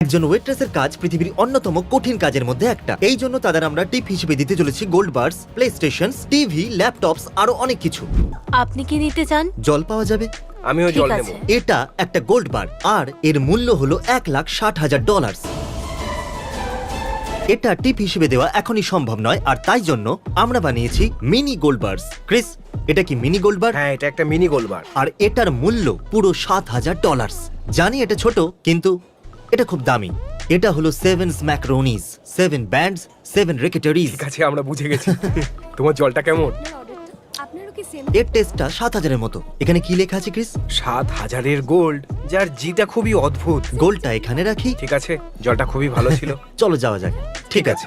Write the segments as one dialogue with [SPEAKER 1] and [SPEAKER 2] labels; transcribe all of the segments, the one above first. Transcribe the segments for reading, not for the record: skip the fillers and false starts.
[SPEAKER 1] একজন ওয়েট্রেসের কাজ পৃথিবীর অন্যতম কঠিন কাজের মধ্যে একটা। এই জন্য তাদের আমরা টিপ হিসেবে দিতে চলেছি gold bars, PlayStation, TV, laptops আরো অনেক কিছু।
[SPEAKER 2] আপনি কি নিতে চান?
[SPEAKER 1] জল পাওয়া যাবে।
[SPEAKER 3] আমিও
[SPEAKER 2] ঠিক
[SPEAKER 3] জল
[SPEAKER 2] আছে।
[SPEAKER 3] নেব।
[SPEAKER 1] এটা একটা গোল্ড বার আর এর মূল্য হলো $1,60,000। এটা টিপ হিসেবে দেওয়া এখনই সম্ভব নয়, আর তাই জন্য আমরা বানিয়েছি মিনি গোল্ড বার্স। ক্রিস, এটা কি মিনি গোল্ড বার?
[SPEAKER 3] হ্যাঁ, এটা একটা মিনি গোল বার।
[SPEAKER 1] আর এটার মূল্য পুরো $7,000। জানি এটা ছোট, কিন্তু এটা খুব দামি। এটা হলো 7 ম্যাকারোনিস, 7 ব্যান্ডস, 7 রেকেটারিজ।
[SPEAKER 3] ঠিক আছে, আমরা বুঝে গেছি। তোমার জলটা কেমন?
[SPEAKER 1] এর টেস্টটা 7,000-এর মতো। এখানে কি লেখা আছে ক্রিস?
[SPEAKER 3] 7,000-এর গোল্ড, যার জিটা খুবই অদ্ভুত।
[SPEAKER 1] গোল্ডটা এখানে রাখি।
[SPEAKER 3] ঠিক আছে, জলটা খুবই ভালো ছিল।
[SPEAKER 1] চলো যাওয়া যাক। ঠিক আছে।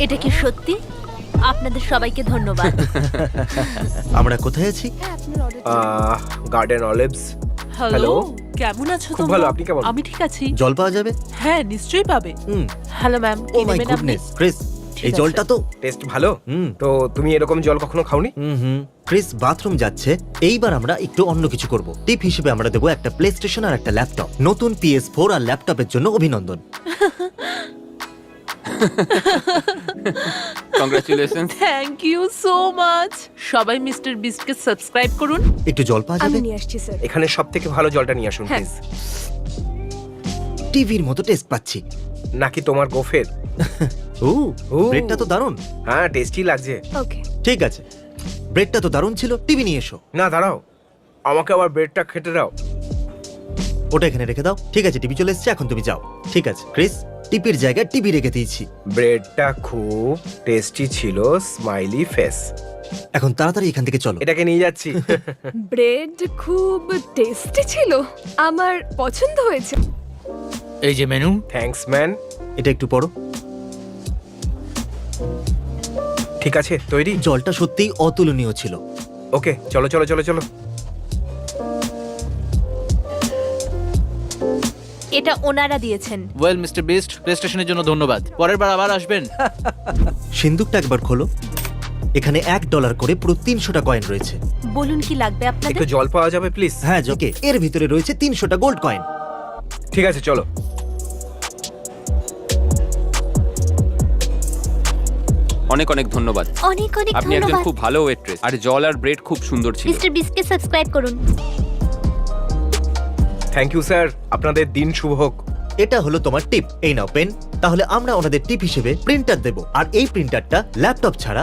[SPEAKER 2] এটা কি সত্যি? আপনাদের সবাইকে ধন্যবাদ।
[SPEAKER 1] আমরা কোথায় আছি?
[SPEAKER 3] Garden olives.
[SPEAKER 4] Hello,
[SPEAKER 3] hello.
[SPEAKER 4] কেমন আছো
[SPEAKER 3] খুব
[SPEAKER 4] তোমরা?
[SPEAKER 3] ভালো, আপনি কেমন?
[SPEAKER 4] আমি ঠিক আছি।
[SPEAKER 1] জল পাওয়া যাবে?
[SPEAKER 4] হ্যাঁ, নিশ্চয়ই পাবে। হ্যালো ম্যাম,
[SPEAKER 1] ও
[SPEAKER 4] কি
[SPEAKER 1] মাই
[SPEAKER 4] নেবেন আপনি?
[SPEAKER 1] গুডনেস, ক্রিস,
[SPEAKER 4] ঠিক
[SPEAKER 1] এই
[SPEAKER 4] আছে।
[SPEAKER 1] জলটা তো
[SPEAKER 3] টেস্ট ভালো।
[SPEAKER 1] হুম।
[SPEAKER 3] তো তুমি এরকম জল কখনো খাওনি?
[SPEAKER 1] ক্রিস বাথরুম যাচ্ছে। এইবার আমরা একটু অন্য কিছু করব। টিপ হিসেবে আমরা দেবো একটা প্লে স্টেশন আর একটা ল্যাপটপ। নতুন PS4 আর ল্যাপটপের জন্য অভিনন্দন।
[SPEAKER 5] Congratulations.
[SPEAKER 4] Thank you so much. সবাই মিস্টার বিস্টকে সাবস্ক্রাইব করুন।
[SPEAKER 1] একটু জল পাওয়া যাবে?
[SPEAKER 6] নিয়ে আসছি স্যার।
[SPEAKER 3] এখানে সব থেকে ভালো জলটা নিয়ে আসুন
[SPEAKER 6] হ্যাঁ।
[SPEAKER 3] প্লিজ।
[SPEAKER 1] টিভির মতো টেস্ট পাচ্ছি।
[SPEAKER 3] নাকি তোমার গোফের?
[SPEAKER 1] ও,
[SPEAKER 3] ও।
[SPEAKER 1] ব্রেডটা তো দারুণ।
[SPEAKER 3] হ্যাঁ, টেস্টি লাগছে।
[SPEAKER 6] ওকে।
[SPEAKER 1] ঠিক আছে, ব্রেডটা তো দারুণ ছিল। টিভি নিয়ে এসো।
[SPEAKER 3] না, দাঁড়াও, আমাকে আবার ব্রেডটা খেতে দাও।
[SPEAKER 1] ওটা এখানে রেখে দাও। ঠিক আছে, টিভি চলে এসেছে, এখন তুমি যাও। ঠিক আছে ক্রিস, টিপির জায়গায় টিভি রেখে দিয়েছি।
[SPEAKER 3] ব্রেডটা খুব টেস্টি ছিল, স্মাইলি ফেস।
[SPEAKER 1] এখন তাড়াতাড়ি এখান থেকে চলো।
[SPEAKER 3] এটাকে নিয়ে যাচ্ছি।
[SPEAKER 6] ব্রেড খুব টেস্টি ছিল, আমার পছন্দ হয়েছে।
[SPEAKER 5] এই যে মেনু।
[SPEAKER 3] Thanks man.
[SPEAKER 1] এটা একটু পড়ো।
[SPEAKER 3] ঠিক আছে, তৈরি?
[SPEAKER 1] জলটা সত্যিই অতুলনীয় ছিল।
[SPEAKER 3] ওকে, চলো চলো চলো চলো।
[SPEAKER 2] এটা ওনারা দিয়েছেন।
[SPEAKER 5] ওয়েল মিস্টার বিস্ট, প্লে স্টেশনের জন্য ধন্যবাদ। পরের বার আবার আসবেন।
[SPEAKER 1] সিন্দুকটা একবার খোলো। এখানে $1 করে পুরো 300টা কয়েন রয়েছে।
[SPEAKER 2] বলুন কি লাগবে
[SPEAKER 3] একটু
[SPEAKER 2] আপনাদের?
[SPEAKER 3] জল পাওয়া যাবে প্লিজ?
[SPEAKER 1] হ্যাঁ জকে, এর ভিতরে রয়েছে 300টা গোল্ড কয়েন।
[SPEAKER 3] ঠিক আছে, চলো।
[SPEAKER 7] অনেক অনেক ধন্যবাদ।
[SPEAKER 2] অনেক অনেক
[SPEAKER 7] আপনি একজন
[SPEAKER 2] ধন্যবাদ।
[SPEAKER 7] খুব ভালো ওয়েট্রেস, আর জল আর ব্রেড খুব সুন্দর ছিল।
[SPEAKER 2] মিস্টার বিস্টকে সাবস্ক্রাইব করুন।
[SPEAKER 3] থ্যাংক ইউ স্যার, আপনাদের দিন শুভ হোক।
[SPEAKER 1] এটা হলো তোমার টিপ। এই নাও পেন। তাহলে আমরা ওনাদের টিপ হিসেবে প্রিন্টার দেব, আর এই প্রিন্টারটা ল্যাপটপ ছাড়া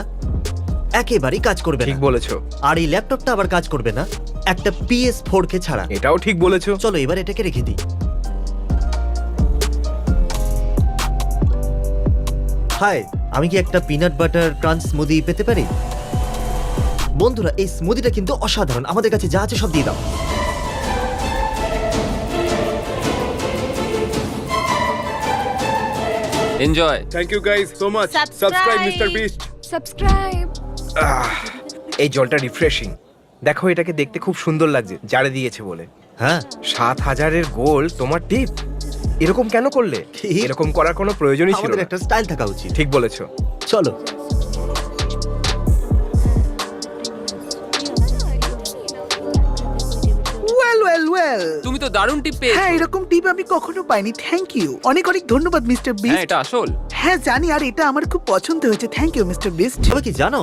[SPEAKER 1] একেবারেই কাজ করবে
[SPEAKER 3] ঠিক
[SPEAKER 1] না।
[SPEAKER 3] বলেছো।
[SPEAKER 1] আর এই ল্যাপটপটা আবার কাজ করবে না একটা PS4 কে ছাড়া।
[SPEAKER 3] এটাও ঠিক বলেছো।
[SPEAKER 1] চলো এবার এটাকে রেখে দিই। হাই, আমি কি একটা পিনাট বাটার ক্রাঞ্চ স্মুদি পেতে পারি? বন্ধুরা, এই স্মুদিটা কিন্তু অসাধারণ। আমাদের কাছে যা আছে সব দিয়ে দাও।
[SPEAKER 7] Enjoy.
[SPEAKER 8] Thank you guys so much. Subscribe Mr. Beast.
[SPEAKER 6] Subscribe.
[SPEAKER 3] এই জলটা রিফ্রেশিং। দেখো, এটাকে দেখতে খুব সুন্দর লাগছে, জারে দিয়েছে বলে।
[SPEAKER 1] হ্যাঁ,
[SPEAKER 3] 7,000-এর গোল তোমার টিপ। এরকম কেন করলে?
[SPEAKER 1] কি?
[SPEAKER 3] এরকম করার কোনো প্রয়োজনই ছিল
[SPEAKER 1] আমাদের
[SPEAKER 3] না।
[SPEAKER 1] একটা স্টাইল থাকা উচিত।
[SPEAKER 3] ঠিক বলেছো।
[SPEAKER 1] চলো।
[SPEAKER 9] ওয়েল
[SPEAKER 7] তুমি তো দারুণ টিপ পেয়েছো।
[SPEAKER 9] হ্যাঁ, এরকম টিপ আমি কখনো পাইনি। থ্যাংক ইউ, অনেক অনেক ধন্যবাদ মিস্টার
[SPEAKER 7] হ্যাঁ,
[SPEAKER 9] বিস্ট।
[SPEAKER 7] এটা আসল।
[SPEAKER 9] হ্যাঁ জানি, আর এটা আমার খুব পছন্দ হয়েছে। Thank you mister Beast.
[SPEAKER 1] তবে কি জানো,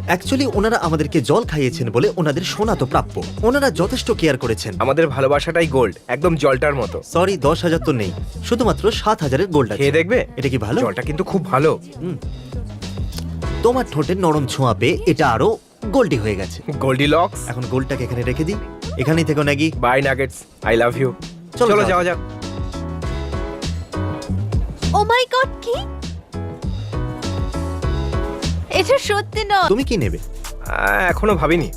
[SPEAKER 1] অ্যাকচুয়ালি ওনারা আমাদেরকে জল খাইয়েছেন বলে ওনাদের সোনা তো প্রাপ্য। ওনারা যথেষ্ট কেয়ার করেছেন।
[SPEAKER 3] আমাদের ভালোবাসাটাই গোল্ড, একদম জলটার মতো।
[SPEAKER 1] সরি, 10,000 তো নেই, শুধুমাত্র 7,000-এর গোল্ড আছে।
[SPEAKER 3] খেয়ে দেখবে?
[SPEAKER 1] এটা কি ভালো?
[SPEAKER 3] জলটা কিন্তু খুব ভালো।
[SPEAKER 1] তোমার ঠোঁটের নরম ছোঁয়া পেয়ে এটা আরো গোল্ডি হয়ে গেছে।
[SPEAKER 3] Goldilocks.
[SPEAKER 1] এখন গোল্ডটাকে এখানে রেখে দিই। এখানেই থেকো নাকি?
[SPEAKER 3] Bye nuggets, I love you.
[SPEAKER 1] চলো
[SPEAKER 3] চলো
[SPEAKER 1] যাওয়া
[SPEAKER 3] যাওয়া যাক।
[SPEAKER 2] ও মাই গড, কি? এটা সত্যি নয়।
[SPEAKER 1] তুমি কি নেবে?
[SPEAKER 3] এখনো ভাবিনি।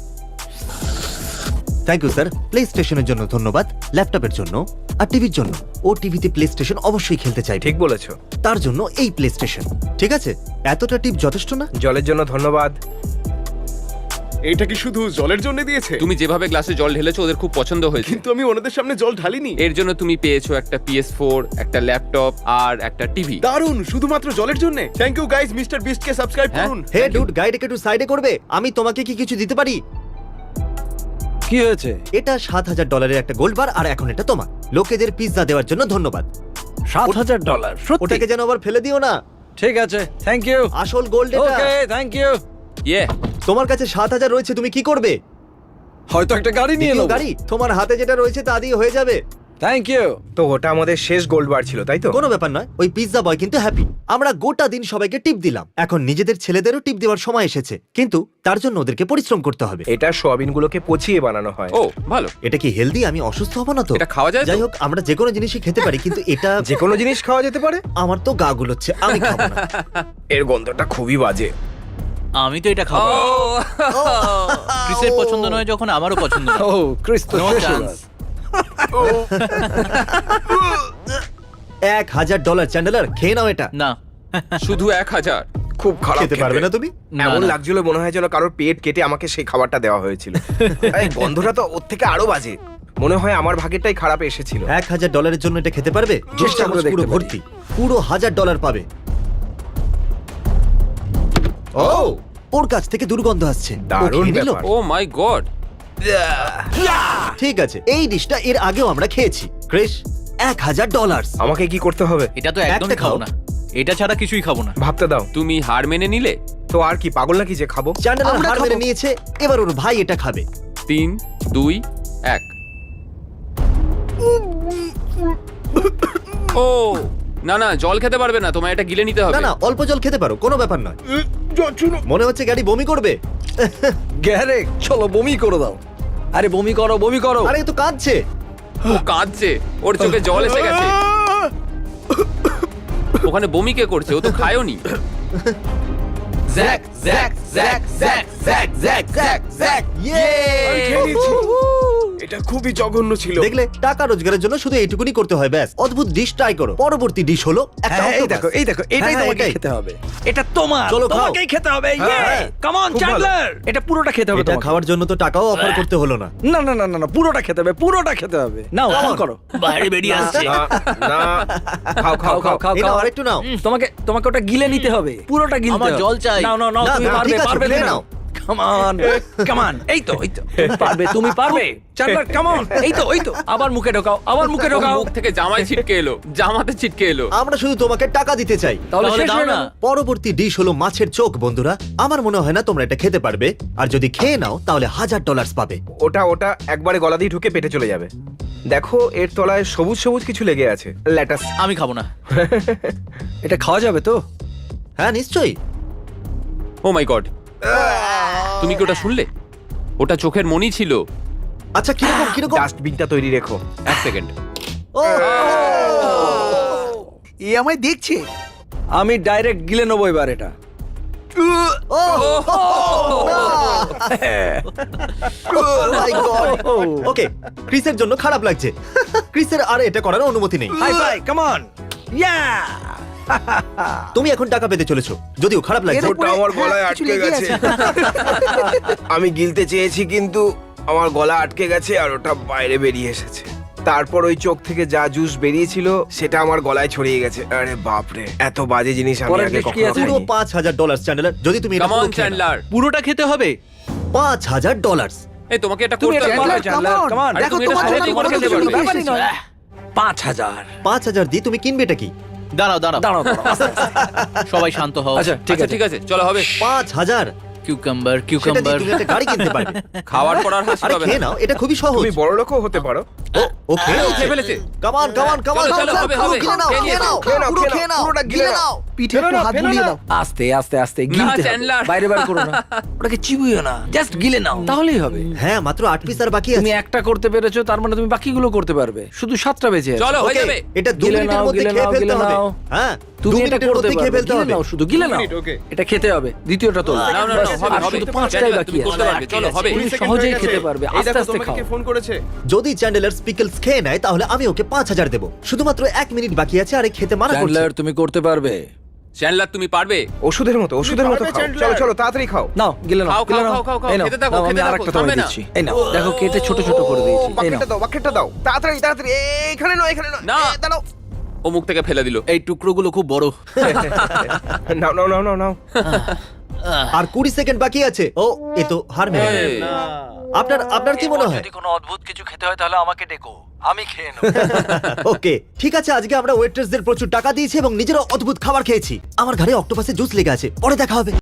[SPEAKER 1] Thank you sir. প্লে স্টেশনের জন্য ধন্যবাদ, ল্যাপটপের জন্য আর টিভির জন্য। ও টিভিতে প্লে স্টেশন অবশ্যই খেলতে চাই।
[SPEAKER 3] ঠিক বলেছো।
[SPEAKER 1] তার জন্য এই প্লে স্টেশন। ঠিক আছে, এতটা টিপ যথেষ্ট না?
[SPEAKER 3] জলের জন্য ধন্যবাদ।
[SPEAKER 8] এটা কি শুধু জলের জন্য দিয়েছে?
[SPEAKER 7] তুমি যেভাবে গ্লাসে জল ঢেলেছো ওদের খুব পছন্দ হয়েছে।
[SPEAKER 8] কিন্তু আমি ওনাদের সামনে জল ঢালিনি।
[SPEAKER 7] এর জন্য তুমি পেয়েছো একটা PS4, একটা ল্যাপটপ আর একটা টিভি।
[SPEAKER 8] দারুণ, শুধুমাত্র জলের জন্য। Thank you guys, mister Beast কে সাবস্ক্রাইব
[SPEAKER 7] হ্যাঁ।
[SPEAKER 8] করুন।
[SPEAKER 1] হে ডুড, গাইডকে একটু সাইডে করবে? আমি তোমাকে কি কিছু দিতে পারি?
[SPEAKER 10] কি হয়েছে?
[SPEAKER 1] এটা $7,000 একটা গোল্ড বার, আর এখন এটা তোমার। লোকেদের পিৎজা দেওয়ার জন্য ধন্যবাদ।
[SPEAKER 10] $7,000 সত্যি?
[SPEAKER 1] ওটাকে যেন আবার ফেলে দিও না।
[SPEAKER 10] ঠিক আছে, থ্যাংক ইউ।
[SPEAKER 1] আসল গোল্ড এটা।
[SPEAKER 10] ওকে, থ্যাংক ইউ।
[SPEAKER 7] ইয়ে
[SPEAKER 1] তোমার কাছে 7,000 রয়েছে, তুমি কি করবে?
[SPEAKER 10] হয়তো একটা গাড়ি নিয়ে
[SPEAKER 1] দ্বিতীয়
[SPEAKER 10] নেব।
[SPEAKER 1] গাড়ি? তোমার হাতে যেটা রয়েছে তা দিয়ে হয়ে যাবে।
[SPEAKER 10] Thank you.
[SPEAKER 3] তো ওটা আমাদের শেষ গোল্ড বার ছিল, তাই তো?
[SPEAKER 1] কোনো ব্যাপার নয়, ওই পিৎজা বয় কিন্তু হ্যাপি। আমরা গোটা দিন সবাইকে টিপ দিলাম, এখন নিজেদের ছেলেদেরও টিপ দেওয়ার সময় এসেছে, কিন্তু তার জন্য ওদেরকে পরিশ্রম করতে হবে।
[SPEAKER 3] এটা সোয়াবিন গুলোকে পচিয়ে বানানো হয়।
[SPEAKER 7] ও ভালো।
[SPEAKER 1] এটা কি হেলদি? আমি অসুস্থ হব না তো?
[SPEAKER 7] এটা খাওয়া যায় তো?
[SPEAKER 1] যাই হোক, আমরা যে কোনো জিনিসই খেতে পারি, কিন্তু এটা
[SPEAKER 3] যে কোনো জিনিস খাওয়া যেতে পারে।
[SPEAKER 1] আমার তো গা গুলোচ্ছে, আমি খাবো না।
[SPEAKER 3] এর গন্ধটা খুবই বাজে।
[SPEAKER 5] আমি তো এটা খাবো। ক্রিসের পছন্দ নয় যখন আমারও পছন্দ নয়।
[SPEAKER 10] ও ক্রিস তো
[SPEAKER 5] No
[SPEAKER 10] শেষ হয়ে
[SPEAKER 5] chance.
[SPEAKER 10] গেছে।
[SPEAKER 1] $1,000 চ্যান্ডেলার, খেয়ে নাও এটা।
[SPEAKER 5] না,
[SPEAKER 7] শুধু 1000?
[SPEAKER 3] খুব খারাপ
[SPEAKER 1] খেতে পারবে না তুমি?
[SPEAKER 5] না,
[SPEAKER 3] এমন
[SPEAKER 5] না।
[SPEAKER 3] লাগছিল মনে হয় যেন কারোর পেট কেটে আমাকে সেই খাবারটা দেওয়া হয়েছিল। এই গন্ধটা তো ওর থেকে আরো বাজে। মনে হয় আমার ভাগেরটাই খারাপ এসেছিল।
[SPEAKER 1] $1,000 জন্য এটা খেতে পারবে?
[SPEAKER 10] চেষ্টা করে
[SPEAKER 1] পুরো
[SPEAKER 10] দেখতে
[SPEAKER 1] ভর্তি, পুরো $1,000 পাবে। ও, ওর কাছ থেকে দুর্গন্ধ আসছে। ও
[SPEAKER 3] দারুণ
[SPEAKER 1] খেয়ে নিল?
[SPEAKER 3] ব্যাপার।
[SPEAKER 7] ও মাই গড।
[SPEAKER 1] ঠিক আছে, এই ডিশটা এর আগেও আমরা খেয়েছি। ক্রিস, $1,000।
[SPEAKER 3] আমাকে কি করতে হবে?
[SPEAKER 5] এটা তো একদমই
[SPEAKER 1] একটা খাও।
[SPEAKER 5] খাবো না। এটা ছাড়া কিছুই খাবো না।
[SPEAKER 3] ভাবতে দাও।
[SPEAKER 7] তুমি হার মেনে নিলে?
[SPEAKER 3] তো আর কি, পাগল নাকি যে খাবো?
[SPEAKER 1] চ্যান্ডেলার
[SPEAKER 10] আমরা
[SPEAKER 1] হার
[SPEAKER 10] খাবো।
[SPEAKER 1] মেনে নিয়েছে, এবার ওর ভাই এটা খাবে।
[SPEAKER 7] 3, 2, 1। ও না না, জল খেতে পারবে না, তোমায় এটা গিলে নিতে হবে।
[SPEAKER 1] না না, অল্প জল খেতে পারো, কোনো ব্যাপার নয়। মনে হচ্ছে গাড়ি বমি করবে।
[SPEAKER 10] গ্যারেক, চলো বমি করে দাও। আরে বমি করো, বমি করো।
[SPEAKER 1] আরে এ তো কাঁদছে।
[SPEAKER 7] ও কাঁদছে, ওর চোখে জল এসে গেছে। ওখানে বমি কে করছে? ও তো খায়ওনি।
[SPEAKER 5] Jack Jack Jack Jack Jack Jack Jack Jack.
[SPEAKER 3] আমি খেয়ে নিয়েছি। এটা খুবই জঘন্য ছিল।
[SPEAKER 1] দেখলে, টাকা রোজগারের জন্য শুধু এইটুকুনি করতে হয়, ব্যাস। অদ্ভুত ডিশ ট্রাই করো। পরবর্তী ডিশ হলো একটা
[SPEAKER 10] হ্যাঁ, এই
[SPEAKER 1] octopus।
[SPEAKER 10] দেখো, এই দেখো, এটাই
[SPEAKER 1] হ্যাঁ,
[SPEAKER 10] তোমাকে
[SPEAKER 1] এটাই।
[SPEAKER 10] খেতে হবে। এটা তোমার,
[SPEAKER 1] চলো খাও।
[SPEAKER 10] তোমাকেই খেতে হবে।
[SPEAKER 1] হ্যাঁ,
[SPEAKER 10] কাম অন
[SPEAKER 3] খুব ভালো।
[SPEAKER 10] চ্যান্ডলার, এটা পুরোটা খেতে হবে
[SPEAKER 1] এটা
[SPEAKER 10] তোমাকে।
[SPEAKER 1] খাওয়ার জন্য তো টাকাও অফার করতে হলো না।
[SPEAKER 10] না না না না না, পুরোটা খেতে হবে, পুরোটা খেতে হবে। নাও,
[SPEAKER 1] Come
[SPEAKER 10] অন
[SPEAKER 1] on.
[SPEAKER 10] করো।
[SPEAKER 5] বাইরে বেরিয়ে আসছে।
[SPEAKER 3] না না, খাও খাও খাও।
[SPEAKER 10] খাও
[SPEAKER 1] এই
[SPEAKER 10] খাও।
[SPEAKER 1] নাও, আরেকটু নাও।
[SPEAKER 10] তোমাকে ওটা গিলে নিতে হবে, পুরোটা গিলতে
[SPEAKER 5] আমার
[SPEAKER 10] হবে।
[SPEAKER 5] জল চাই।
[SPEAKER 10] নাও নাও নাও,
[SPEAKER 1] না,
[SPEAKER 10] তুমি
[SPEAKER 1] না,
[SPEAKER 10] পারবে,
[SPEAKER 1] ঠিক আছে,
[SPEAKER 10] পারবে,
[SPEAKER 1] খেয়ে
[SPEAKER 10] নাও।
[SPEAKER 1] নাও।
[SPEAKER 10] Come on, come on. এই তো, এই তো, তুমি পারবে, তুমি পারবে। Chandler, come on. এই তো, এই তো, আবার মুখে ঢোকাও, আবার মুখে
[SPEAKER 7] ওর
[SPEAKER 10] ঢোকাও।
[SPEAKER 7] মুখ থেকে জামাই ছিটকে এলো, জামাতে ছিটকে এলো।
[SPEAKER 1] আমরা শুধু তোমাকে টাকা দিতে চাই।
[SPEAKER 10] তাহলে
[SPEAKER 5] তাহলে
[SPEAKER 10] শেষ
[SPEAKER 5] দাও
[SPEAKER 10] হয়ে
[SPEAKER 5] না।
[SPEAKER 10] গেল।
[SPEAKER 1] পরবর্তী ডিশ হলো মাছের চোখ। বন্ধুরা, আমার মনে হয় না তোমরা এটা খেতে পারবে, আর যদি খেয়ে নাও তাহলে $1,000 পাবে।
[SPEAKER 3] ওটা একবারে গলা দিয়ে ঢুকে পেটে চলে যাবে। দেখো, এর তলায় সবুজ সবুজ কিছু লেগে আছে। ল্যাটাস।
[SPEAKER 5] আমি খাবো না।
[SPEAKER 10] এটা খাওয়া যাবে তো?
[SPEAKER 1] হ্যাঁ, নিশ্চয়ই।
[SPEAKER 7] ও মাই গড, তুমি কি ওটা শুনলে? ওটা চোখের মনি ছিল।
[SPEAKER 1] আচ্ছা, কিরকম কিরকম?
[SPEAKER 3] ডাস্টবিনটা তৈরি রেখো।
[SPEAKER 7] 1 সেকেন্ড।
[SPEAKER 1] ও,
[SPEAKER 9] এ আমায় দেখছে।
[SPEAKER 10] আমি ডাইরেক্ট গিলে নেবো এবার এটা।
[SPEAKER 1] ও, my God! ওকে, ক্রিসের জন্য খারাপ লাগছে। ক্রিসের আর এটা করার অনুমতি নেই।
[SPEAKER 10] High five, come on. Yeah!
[SPEAKER 1] তুমি এখন টাকা পেতে চলেছো, যদিও খারাপ লাগছে।
[SPEAKER 3] ওটা আমার গলায়
[SPEAKER 9] কিছু
[SPEAKER 3] আটকে
[SPEAKER 9] লেগে
[SPEAKER 3] গেছে।
[SPEAKER 9] আছে।
[SPEAKER 3] আমি গিলতে চেয়েছি, কিন্তু আমার গলা আটকে গেছে আর ওটা বাইরে বেরিয়ে এসেছে। তারপর ওই চোখ থেকে যা জুস বেরিয়েছিল সেটা আমার গলায় ছড়িয়ে গেছে। আরে বাপরে, এত বাজে জিনিস আমি
[SPEAKER 10] পরের
[SPEAKER 3] আগে
[SPEAKER 10] dish কি
[SPEAKER 3] কখনো
[SPEAKER 10] আছে?
[SPEAKER 1] পুরো
[SPEAKER 3] খাইনি।
[SPEAKER 1] $5,000 চ্যান্ডেলার, যদি তুমি এটা
[SPEAKER 7] কাম অন
[SPEAKER 1] পুরো খেয়ে নাও।
[SPEAKER 7] চ্যান্ডলার,
[SPEAKER 5] পুরোটা খেতে হবে।
[SPEAKER 1] $5,000।
[SPEAKER 7] এই তোমাকে এটা
[SPEAKER 10] তুমি
[SPEAKER 7] করতে
[SPEAKER 10] এটা
[SPEAKER 7] হবে।
[SPEAKER 10] পারবে, Chandler,
[SPEAKER 9] come on.
[SPEAKER 10] Come on.
[SPEAKER 7] আরে
[SPEAKER 9] দেখো,
[SPEAKER 7] তুমি এটা
[SPEAKER 9] তোমার জন্য
[SPEAKER 7] সহজেই
[SPEAKER 9] কোনো
[SPEAKER 7] করে খেতে
[SPEAKER 9] কিছু
[SPEAKER 7] পারবে।
[SPEAKER 9] ব্যাপারই নয়।
[SPEAKER 10] 5,000।
[SPEAKER 1] 5,000 দিয়ে তুমি কিনবে এটা কি?
[SPEAKER 5] দাঁড়াও দাঁড়াও,
[SPEAKER 10] দাঁড়াও, দাঁড়াও, আস্তে, আস্তে।
[SPEAKER 5] সবাই শান্ত হও।
[SPEAKER 10] আচ্ছা, ঠিক
[SPEAKER 7] আচ্ছা
[SPEAKER 10] আছে।
[SPEAKER 7] ঠিক আছে, চলো হবে।
[SPEAKER 1] 5,000,
[SPEAKER 5] কিউকাম্বার
[SPEAKER 1] সেটা দিয়ে
[SPEAKER 5] কিউকাম্বার।
[SPEAKER 1] তুমি একটা গাড়ি কিনতে পারবে।
[SPEAKER 7] খাওয়ার পর আর হাসি
[SPEAKER 1] আরে
[SPEAKER 7] পাবে
[SPEAKER 1] খেয়ে
[SPEAKER 7] না।
[SPEAKER 1] নাও, এটা খুবই সহজ।
[SPEAKER 3] তুমি বড় লোকও হতে পারো।
[SPEAKER 1] ও খেয়ে
[SPEAKER 7] ও খেয়ে ফেলেছে।
[SPEAKER 1] কামান কামান কামান,
[SPEAKER 7] চলো, চলো, হবে, হবে।
[SPEAKER 1] খেয়ে নাও,
[SPEAKER 7] খেয়ে
[SPEAKER 1] খেয়ে নাও,
[SPEAKER 3] খেয়ে নাও,
[SPEAKER 1] পুরো
[SPEAKER 3] খেয়ে
[SPEAKER 1] খেয়ে
[SPEAKER 3] নাও,
[SPEAKER 1] নাও,
[SPEAKER 3] পুরোটা গিলে নাও।
[SPEAKER 9] পিঠে একটু হাত বুলিয়ে দাও।
[SPEAKER 10] আস্তে আস্তে আস্তে গিলতে হবে।
[SPEAKER 7] চ্যান্ডলার।
[SPEAKER 10] বাইরে বাইরে করো না, ওটাকে চিবুইও না, জাস্ট গিলে নাও, তাহলেই হবে।
[SPEAKER 1] হ্যাঁ, মাত্র 8 পিস আর বাকি
[SPEAKER 10] তুমি
[SPEAKER 1] আছে।
[SPEAKER 10] একটা করতে পেরেছো, তার মানে তুমি বাকিগুলো করতে পারবে। শুধু 7টা বেঁচে আছে।
[SPEAKER 7] চলো, হয়ে
[SPEAKER 1] Okay,
[SPEAKER 7] যাবে।
[SPEAKER 1] এটা 2
[SPEAKER 10] গিলে
[SPEAKER 1] মিনিটের
[SPEAKER 10] নাও,
[SPEAKER 1] মধ্যে
[SPEAKER 10] গিলে
[SPEAKER 1] খেয়ে
[SPEAKER 10] নাও,
[SPEAKER 1] ফেলতে
[SPEAKER 10] গিলে
[SPEAKER 1] হবে।
[SPEAKER 10] নাও।
[SPEAKER 1] হ্যাঁ, 2
[SPEAKER 10] তুমি এটা
[SPEAKER 1] মিনিটের
[SPEAKER 10] করতে
[SPEAKER 1] মধ্যে খেয়ে
[SPEAKER 10] পারবে।
[SPEAKER 1] ফেলতে
[SPEAKER 10] গিলে
[SPEAKER 1] হবে।
[SPEAKER 10] নাও, শুধু গিলে নাও।
[SPEAKER 3] Minute, okay.
[SPEAKER 10] এটা খেতে হবে, দ্বিতীয়টা তোলো।
[SPEAKER 7] নাও, নাও, নাও, হবে,
[SPEAKER 10] আর
[SPEAKER 7] হবে।
[SPEAKER 10] শুধু 5টাই
[SPEAKER 7] চ্যান্ডলার,
[SPEAKER 10] বাকি
[SPEAKER 7] তুমি
[SPEAKER 10] আছে।
[SPEAKER 7] করতে পারবে, চলো, হবে।
[SPEAKER 10] তুমি
[SPEAKER 3] 20 সেকেন্ড
[SPEAKER 10] সহজেই
[SPEAKER 3] হয়ে গেছে।
[SPEAKER 10] খেতে পারবে,
[SPEAKER 3] এই
[SPEAKER 10] আস্তে
[SPEAKER 3] দেখো,
[SPEAKER 10] আস্তে
[SPEAKER 3] তোমাকে
[SPEAKER 10] খাও।
[SPEAKER 3] কে ফোন করেছে?
[SPEAKER 1] যদি চ্যান্ডেলার স্পিকলস খেয়ে নেয় তাহলে আমি ওকে 5,000 দেবো। শুধুমাত্র 1 মিনিট বাকি আছে, আর এই খেতে মানা করছে।
[SPEAKER 10] চ্যান্ডলার, তুমি করতে পারবে।
[SPEAKER 7] চ্যান্ডলার, তুমি পারবে।
[SPEAKER 3] ওষুধের মতো পারবে, খাও। চ্যান্ডলার। চলো চলো, তাড়াতাড়ি খাও।
[SPEAKER 10] নাও, গিলে নাও,
[SPEAKER 7] খাও,
[SPEAKER 10] গিলে
[SPEAKER 7] খাও,
[SPEAKER 10] নাও।
[SPEAKER 7] খাও, খাও,
[SPEAKER 10] এই নাও,
[SPEAKER 7] খেতে থাকো,
[SPEAKER 10] নাও, আমি
[SPEAKER 7] খেতে থাকো,
[SPEAKER 10] আরেকটা তোমায়
[SPEAKER 7] থামবে না।
[SPEAKER 10] দিচ্ছি। এই নাও, দেখো কেটে ছোট ছোট করে দিয়েছি। এই নাও।
[SPEAKER 3] বাকেটটা দাও, তাড়াতাড়ি তাড়াতাড়ি। এখানে নয়, এখানে নয়।
[SPEAKER 7] না।
[SPEAKER 3] দাঁড়াও।
[SPEAKER 7] ও মুখ থেকে ফেলে দিল।
[SPEAKER 5] এই টুকরোগুলো খুব বড়।
[SPEAKER 3] নাও নাও নাও নাও নাও।
[SPEAKER 1] আর 20 সেকেন্ড বাকি আছে। ও, এ তো হার মেনে
[SPEAKER 7] এই।
[SPEAKER 1] গেল। আপনার আপনার কি মনে হয়?
[SPEAKER 10] যদি কোনো অদ্ভুত কিছু খেতে হয় তাহলে আমাকে ডেকো, আমি খেয়ে নেব।
[SPEAKER 1] ওকে ঠিক আছে, আজকে আমরা ওয়েট্রেসদের প্রচুর টাকা দিয়েছি এবং নিজেরও অদ্ভুত খাবার খেয়েছি। আমার ঘরে অক্টোপাসের জুস লেগে আছে, পরে দেখা হবে।